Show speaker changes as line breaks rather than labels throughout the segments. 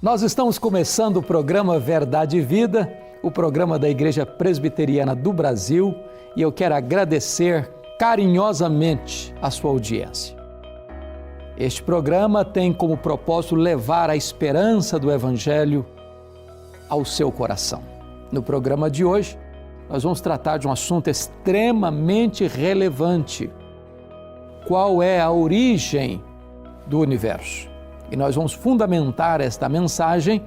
Nós estamos começando o programa Verdade e Vida, o programa da Igreja Presbiteriana do Brasil, e eu quero agradecer carinhosamente a sua audiência. Este programa tem como propósito levar a esperança do Evangelho ao seu coração. No programa de hoje, nós vamos tratar de um assunto extremamente relevante. Qual é a origem do universo? E nós vamos fundamentar esta mensagem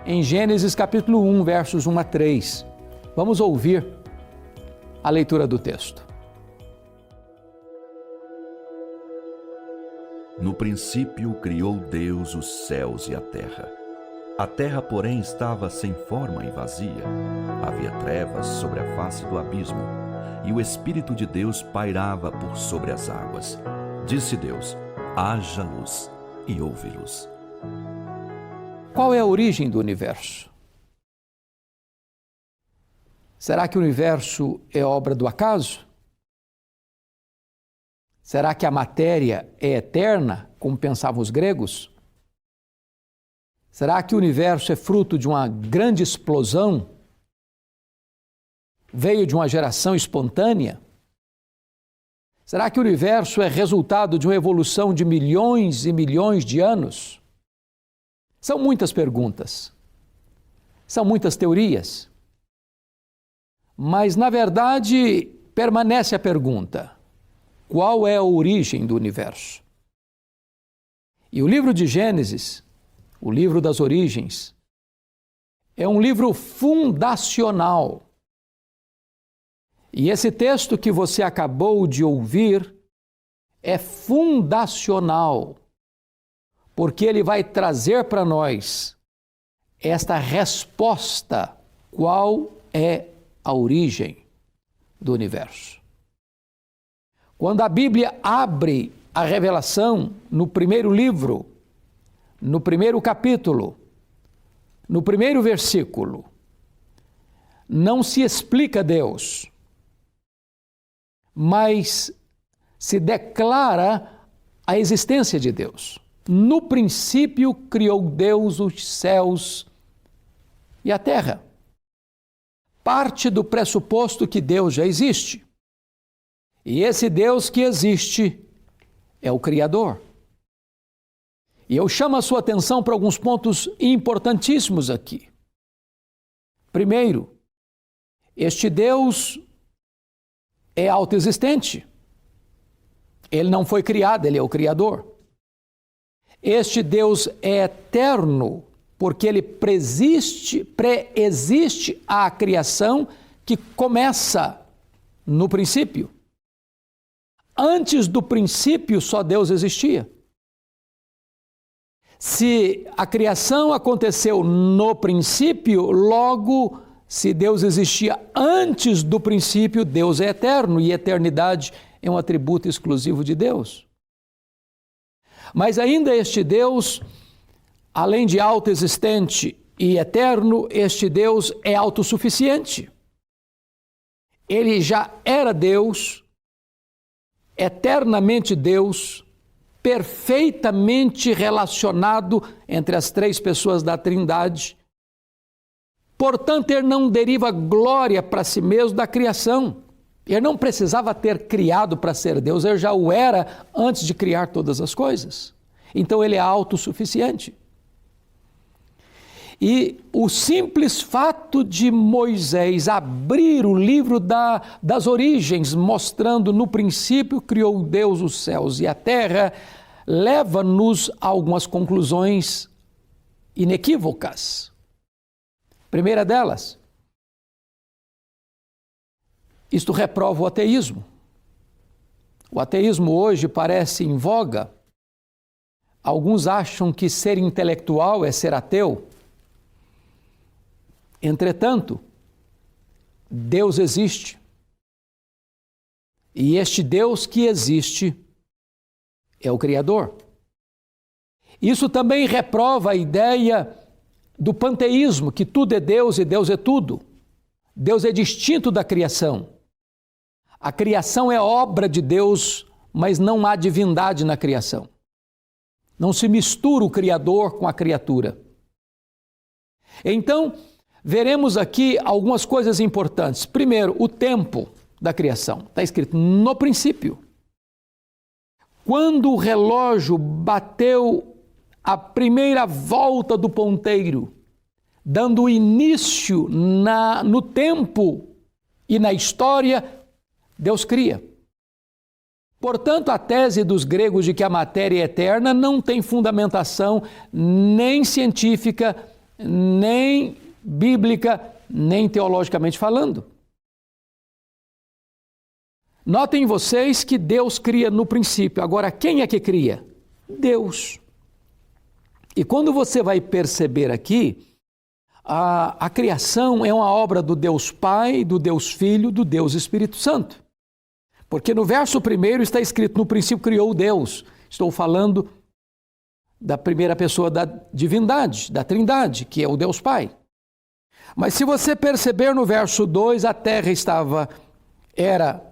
em Gênesis capítulo 1, versos 1 a 3. Vamos ouvir a leitura do texto.
No princípio criou Deus os céus e a terra. A terra, porém, estava sem forma e vazia. Havia trevas sobre a face do abismo, e o Espírito de Deus pairava por sobre as águas. Disse Deus: haja luz, e houve luz.
Qual é a origem do universo? Será que o universo é obra do acaso? Será que a matéria é eterna, como pensavam os gregos? Será que o universo é fruto de uma grande explosão? Veio de uma geração espontânea? Será que o universo é resultado de uma evolução de milhões e milhões de anos? São muitas perguntas, são muitas teorias, mas na verdade permanece a pergunta: qual é a origem do universo? E o livro de Gênesis, o livro das origens, é um livro fundacional. E esse texto que você acabou de ouvir é fundacional, porque ele vai trazer para nós esta resposta: qual é a origem do universo? Quando a Bíblia abre a revelação no primeiro livro, no primeiro capítulo, no primeiro versículo, não se explica Deus, mas se declara a existência de Deus. No princípio criou Deus os céus e a terra. Parte do pressuposto que Deus já existe. E esse Deus que existe é o Criador. E eu chamo a sua atenção para alguns pontos importantíssimos aqui. Primeiro, este Deus é autoexistente. Ele não foi criado, ele é o Criador. Este Deus é eterno, porque ele preexiste à criação que começa no princípio. Antes do princípio, só Deus existia. Se a criação aconteceu no princípio, logo, se Deus existia antes do princípio, Deus é eterno, e eternidade é um atributo exclusivo de Deus. Mas ainda este Deus, além de autoexistente e eterno, este Deus é autossuficiente. Ele já era Deus, eternamente Deus, perfeitamente relacionado entre as três pessoas da Trindade. Portanto, ele não deriva glória para si mesmo da criação. Ele não precisava ter criado para ser Deus, ele já o era antes de criar todas as coisas. Então ele é autossuficiente. E o simples fato de Moisés abrir o livro das origens, mostrando no princípio criou Deus os céus e a terra, leva-nos a algumas conclusões inequívocas. Primeira delas, isto reprova o ateísmo. O ateísmo hoje parece em voga. Alguns acham que ser intelectual é ser ateu. Entretanto, Deus existe. E este Deus que existe é o Criador. Isso também reprova a ideia do panteísmo, que tudo é Deus e Deus é tudo. Deus é distinto da criação. A criação é obra de Deus, mas não há divindade na criação. Não se mistura o Criador com a criatura. Então, veremos aqui algumas coisas importantes. Primeiro, o tempo da criação. Está escrito no princípio. Quando o relógio bateu a primeira volta do ponteiro, dando início no tempo e na história, Deus cria. Portanto, a tese dos gregos de que a matéria é eterna não tem fundamentação nem científica, nem bíblica, nem teologicamente falando. Notem vocês que Deus cria no princípio. Agora, quem é que cria? Deus. E quando você vai perceber aqui, a criação é uma obra do Deus Pai, do Deus Filho, do Deus Espírito Santo. Porque no verso 1 está escrito, no princípio criou Deus. Estou falando da primeira pessoa da divindade, da Trindade, que é o Deus Pai. Mas se você perceber no verso 2, a terra era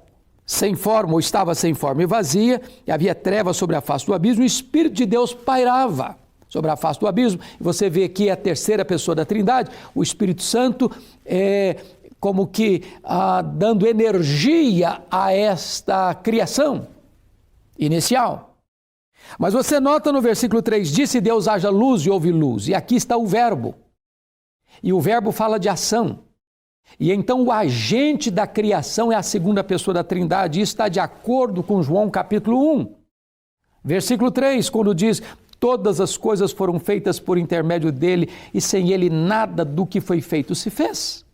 sem forma, ou estava sem forma e vazia, e havia trevas sobre a face do abismo, e o Espírito de Deus pairava sobre a face do abismo. E você vê aqui a terceira pessoa da Trindade, o Espírito Santo, como que dando energia a esta criação inicial. Mas você nota no versículo 3, disse Deus haja luz e houve luz. E aqui está o verbo. E o verbo fala de ação. E então o agente da criação é a segunda pessoa da Trindade. Isso está de acordo com João capítulo 1. Versículo 3, quando diz, todas as coisas foram feitas por intermédio dele e sem ele nada do que foi feito se fez.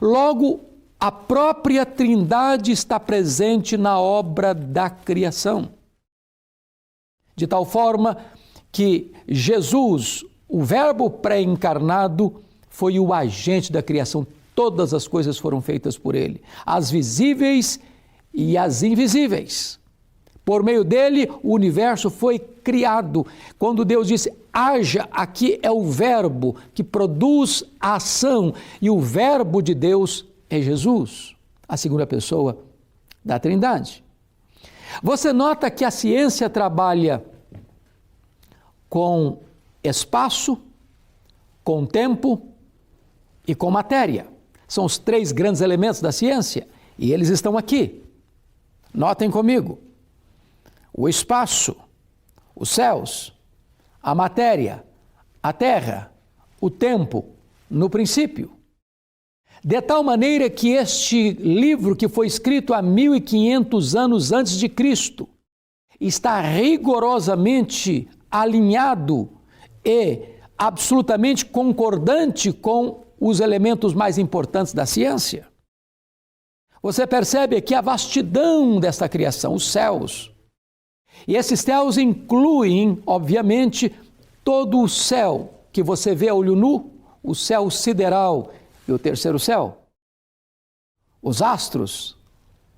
Logo, a própria Trindade está presente na obra da criação. De tal forma que Jesus, o verbo pré-encarnado, foi o agente da criação. Todas as coisas foram feitas por ele, as visíveis e as invisíveis. Por meio dele, o universo foi criado. Quando Deus disse, haja, aqui é o verbo que produz a ação. E o verbo de Deus é Jesus, a segunda pessoa da Trindade. Você nota que a ciência trabalha com espaço, com tempo e com matéria. São os três grandes elementos da ciência e eles estão aqui. Notem comigo. O espaço, os céus, a matéria, a terra, o tempo, no princípio. De tal maneira que este livro, que foi escrito há 1500 anos antes de Cristo, está rigorosamente alinhado e absolutamente concordante com os elementos mais importantes da ciência. Você percebe aqui a vastidão desta criação, os céus. E esses céus incluem, obviamente, todo o céu que você vê a olho nu, o céu sideral e o terceiro céu. Os astros,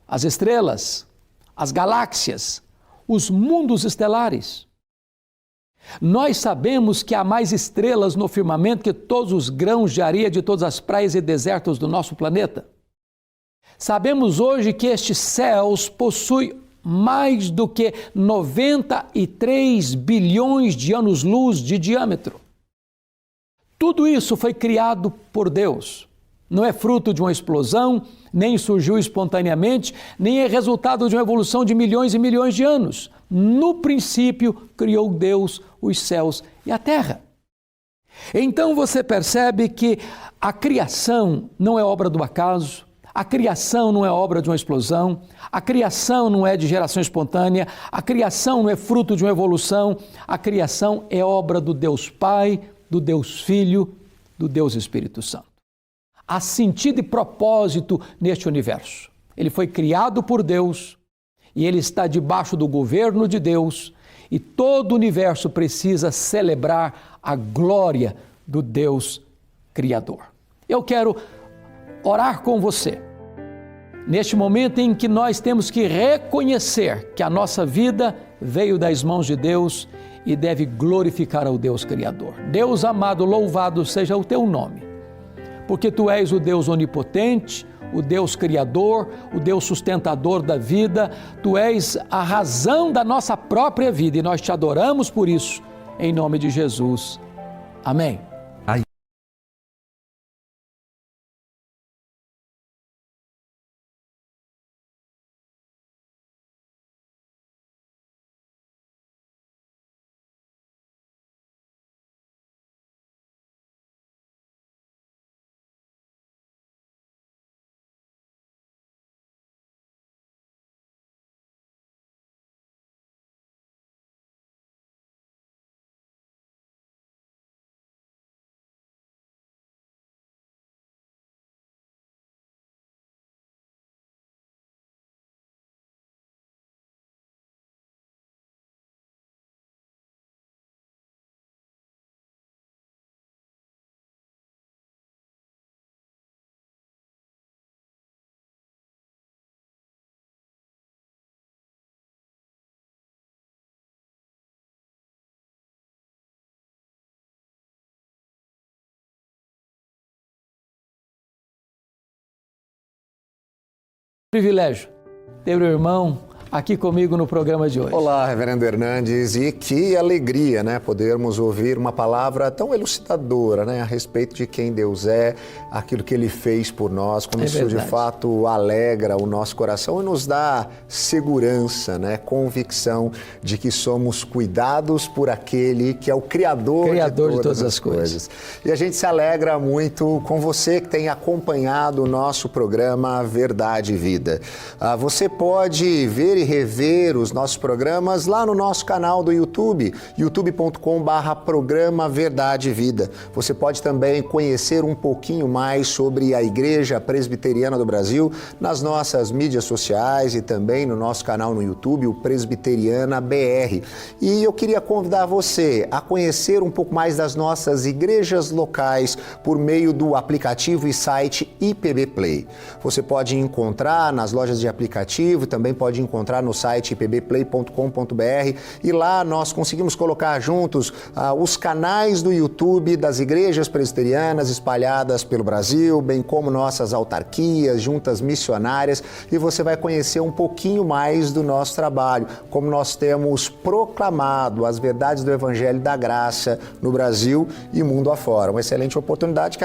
as estrelas, as galáxias, os mundos estelares. Nós sabemos que há mais estrelas no firmamento que todos os grãos de areia de todas as praias e desertos do nosso planeta. Sabemos hoje que estes céus possuem mais do que 93 bilhões de anos-luz de diâmetro. Tudo isso foi criado por Deus. Não é fruto de uma explosão, nem surgiu espontaneamente, nem é resultado de uma evolução de milhões e milhões de anos. No princípio, criou Deus os céus e a terra. Então você percebe que a criação não é obra do acaso, a criação não é obra de uma explosão, a criação não é de geração espontânea, a criação não é fruto de uma evolução, a criação é obra do Deus Pai, do Deus Filho, do Deus Espírito Santo. Há sentido e propósito neste universo. Ele foi criado por Deus e ele está debaixo do governo de Deus e todo o universo precisa celebrar a glória do Deus Criador. Eu quero orar com você neste momento em que nós temos que reconhecer que a nossa vida veio das mãos de Deus e deve glorificar ao Deus Criador. Deus amado, louvado seja o teu nome, porque tu és o Deus onipotente, o Deus Criador, o Deus sustentador da vida, tu és a razão da nossa própria vida e nós te adoramos por isso, em nome de Jesus. Amém. Privilégio ter o irmão aqui comigo no programa de hoje.
Olá, Reverendo Hernandes, e que alegria, né, podermos ouvir uma palavra tão elucidadora, né, a respeito de quem Deus é, aquilo que Ele fez por nós, como isso de fato alegra o nosso coração e nos dá segurança, né, convicção de que somos cuidados por aquele que é o Criador de todas as coisas. E a gente se alegra muito com você que tem acompanhado o nosso programa Verdade e Vida. Você pode ver e rever os nossos programas lá no nosso canal do YouTube, youtube.com/programa Verdade e Vida. Você pode também conhecer um pouquinho mais sobre a Igreja Presbiteriana do Brasil nas nossas mídias sociais e também no nosso canal no YouTube, o Presbiteriana BR. E eu queria convidar você a conhecer um pouco mais das nossas igrejas locais por meio do aplicativo e site IPB Play. Você pode encontrar nas lojas de aplicativo, também pode encontrar no site ipbplay.com.br, e lá nós conseguimos colocar juntos os canais do YouTube das igrejas presbiterianas espalhadas pelo Brasil, bem como nossas autarquias, juntas missionárias, e você vai conhecer um pouquinho mais do nosso trabalho, como nós temos proclamado as verdades do Evangelho da Graça no Brasil e mundo afora. Uma excelente oportunidade que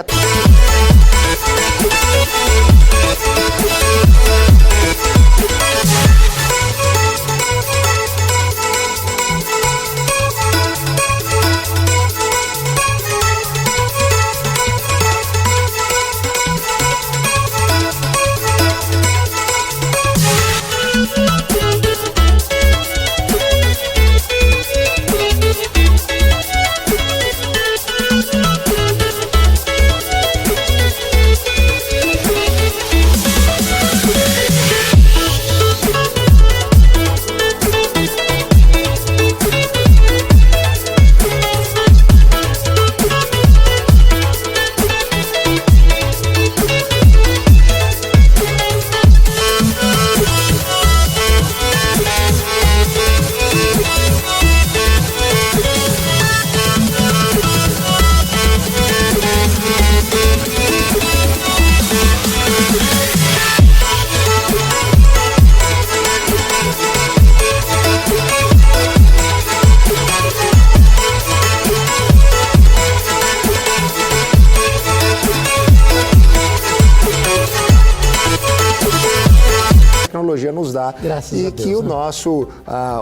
nos dá.
Graças
e
a Deus,
que o nosso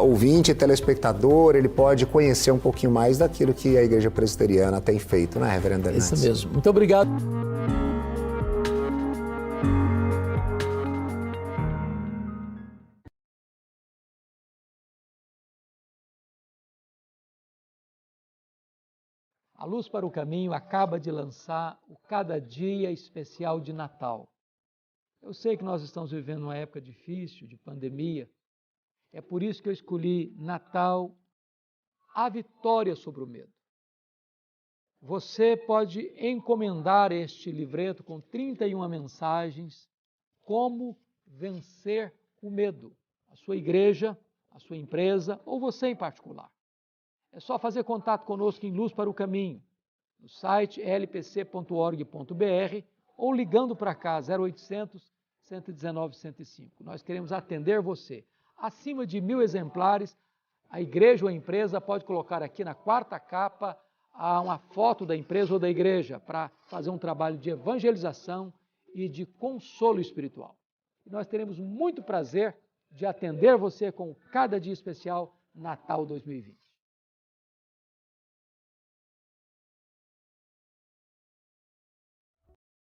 ouvinte, telespectador, ele pode conhecer um pouquinho mais daquilo que a Igreja Presbiteriana tem feito, né, Reverendo Hernandes?
Isso mesmo. Muito obrigado. A Luz para o Caminho acaba de lançar o Cada Dia Especial de Natal. Eu sei que nós estamos vivendo uma época difícil, de pandemia. É por isso que eu escolhi Natal, a vitória sobre o medo. Você pode encomendar este livreto com 31 mensagens, como vencer o medo. A sua igreja, a sua empresa ou você em particular. É só fazer contato conosco em Luz para o Caminho, no site lpc.org.br ou ligando para cá, 0800 119 105. Nós queremos atender você. Acima de 1.000 exemplares, a igreja ou a empresa pode colocar aqui na quarta capa uma foto da empresa ou da igreja para fazer um trabalho de evangelização e de consolo espiritual. E nós teremos muito prazer de atender você com Cada Dia Especial Natal 2020.